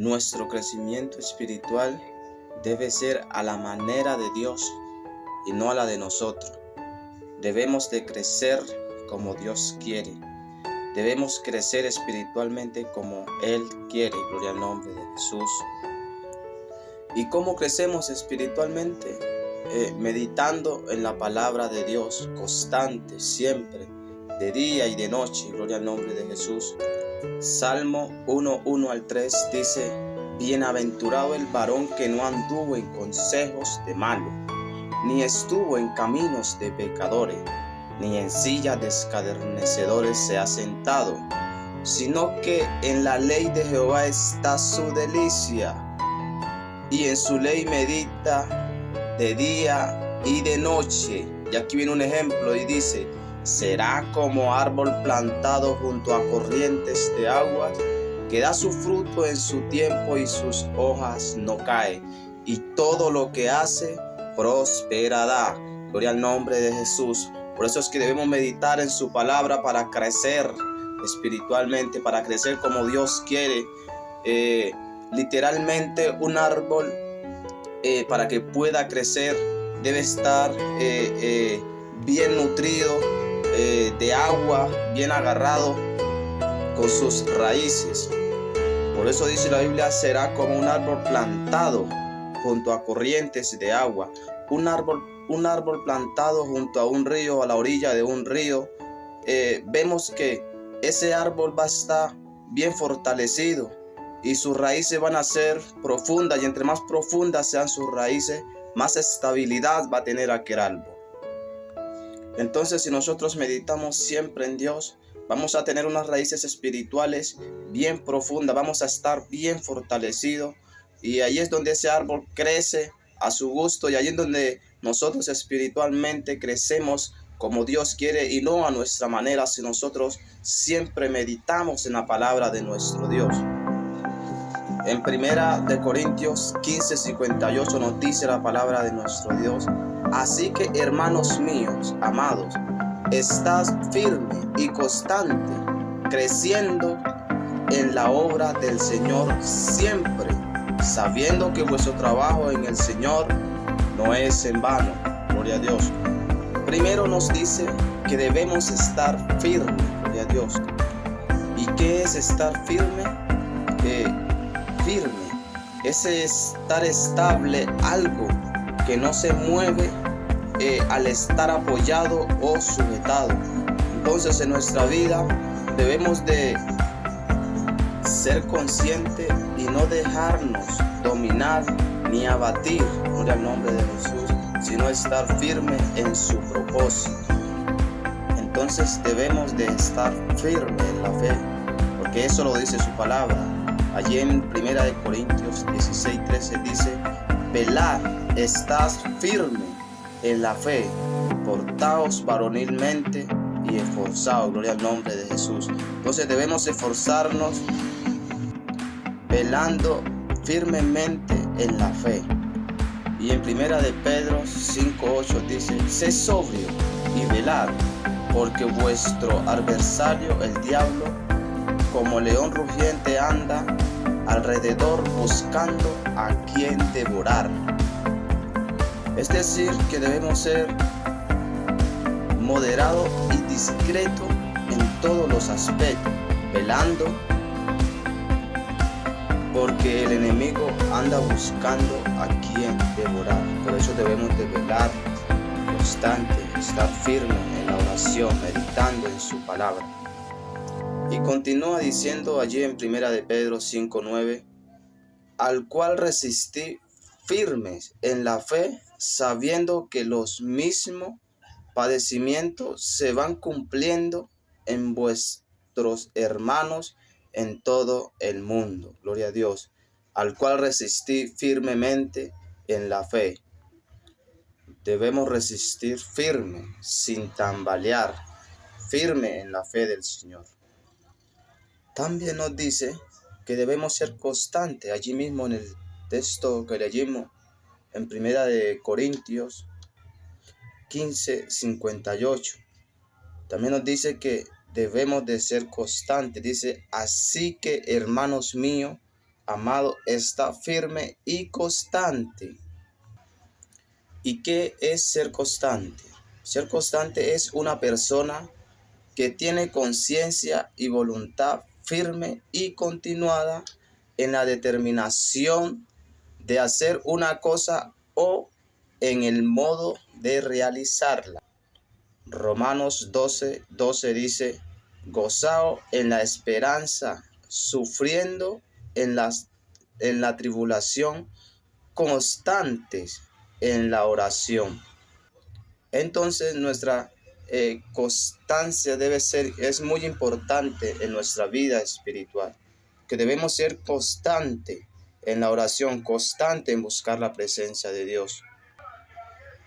Nuestro crecimiento espiritual debe ser a la manera de Dios y no a la de nosotros. Debemos de crecer como Dios quiere. Debemos crecer espiritualmente como Él quiere. Gloria al nombre de Jesús. ¿Y cómo crecemos espiritualmente? Meditando en la palabra de Dios, constante, siempre, de día y de noche. Gloria al nombre de Jesús. Salmo 1:1-3 dice: Bienaventurado el varón que no anduvo en consejos de malos, ni estuvo en caminos de pecadores, ni en silla de escarnecedores se ha sentado, sino que en la ley de Jehová está su delicia, y en su ley medita de día y de noche. Y aquí viene un ejemplo y dice: será como árbol plantado junto a corrientes de aguas, que da su fruto en su tiempo y sus hojas no caen, y todo lo que hace prosperará. Gloria al nombre de Jesús. Por eso es que debemos meditar en su palabra para crecer espiritualmente, para crecer como Dios quiere. Literalmente un árbol, para que pueda crecer, debe estar bien nutrido, de agua, bien agarrado con sus raíces. Por eso dice la Biblia: será como un árbol plantado junto a corrientes de agua. Un árbol plantado junto a un río, a la orilla de un río. Vemos que ese árbol va a estar bien fortalecido y sus raíces van a ser profundas, y entre más profundas sean sus raíces, más estabilidad va a tener aquel árbol. Entonces, si nosotros meditamos siempre en Dios, vamos a tener unas raíces espirituales bien profundas, vamos a estar bien fortalecidos, y ahí es donde ese árbol crece a su gusto, y ahí es donde nosotros espiritualmente crecemos como Dios quiere y no a nuestra manera, si nosotros siempre meditamos en la palabra de nuestro Dios. En 1 Corintios 15:58 nos dice la palabra de nuestro Dios: así que, hermanos míos, amados, estad firme y constante, creciendo en la obra del Señor siempre, sabiendo que vuestro trabajo en el Señor no es en vano. Gloria a Dios. Primero nos dice que debemos estar firmes. Gloria a Dios. ¿Y qué es estar firme? Firme es estar estable, algo que no se mueve al estar apoyado o sujetado. Entonces, en nuestra vida debemos de ser conscientes y no dejarnos dominar ni abatir, gloria al nombre de Jesús, sino estar firme en su propósito. Entonces debemos de estar firmes en la fe, porque eso lo dice su palabra. Allí en 1 Corintios 16:13 dice: velad, estad firme en la fe, portaos varonilmente y esforzaos. Gloria al nombre de Jesús. Entonces debemos esforzarnos velando firmemente en la fe. Y en 1 de Pedro 5:8 dice: sed sobrio y velad, porque vuestro adversario el diablo, como león rugiente, anda alrededor buscando a quien devorar. Es decir, que debemos ser moderados y discretos en todos los aspectos, velando, porque el enemigo anda buscando a quien devorar. Por eso debemos de velar constante, estar firme en la oración, meditando en su palabra. Y continúa diciendo allí en 1 de Pedro 5:9: al cual resistí firmes en la fe, sabiendo que los mismos padecimientos se van cumpliendo en vuestros hermanos en todo el mundo. Gloria a Dios. Al cual resistí firmemente en la fe. Debemos resistir firme, sin tambalear, firme en la fe del Señor. También nos dice que debemos ser constantes. Allí mismo en el texto que leímos en 1 de Corintios 15:58, también nos dice que debemos de ser constantes. Dice: así que, hermanos míos, amado, está firme y constante. ¿Y qué es ser constante? Ser constante es una persona que tiene conciencia y voluntad firme y continuada en la determinación de hacer una cosa o en el modo de realizarla. Romanos 12:12 dice: gozaos en la esperanza, sufriendo en la tribulación, constantes en la oración. Entonces nuestra constancia es muy importante en nuestra vida espiritual, que debemos ser constante en la oración, constante en buscar la presencia de Dios.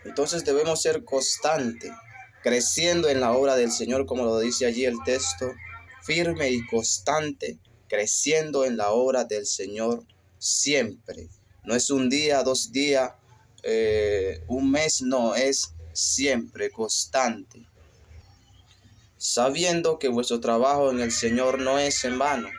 Entonces debemos ser constante, creciendo en la obra del Señor, como lo dice allí el texto, firme y constante, creciendo en la obra del Señor siempre. No es un día, 2 días, un mes, no, es siempre constante. Sabiendo que vuestro trabajo en el Señor no es en vano,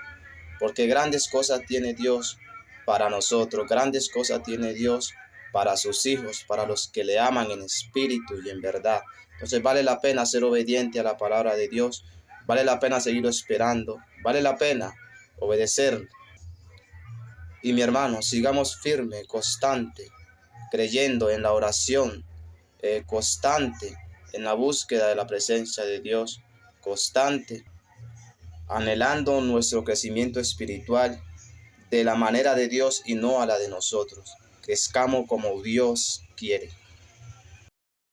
porque grandes cosas tiene Dios para nosotros, grandes cosas tiene Dios para sus hijos, para los que le aman en espíritu y en verdad. Entonces vale la pena ser obediente a la palabra de Dios, vale la pena seguirlo esperando, vale la pena obedecer. Y mi hermano, sigamos firme, constante, creyendo en la oración, constante en la búsqueda de la presencia de Dios, constante, anhelando nuestro crecimiento espiritual de la manera de Dios y no a la de nosotros. Crezcamos como Dios quiere.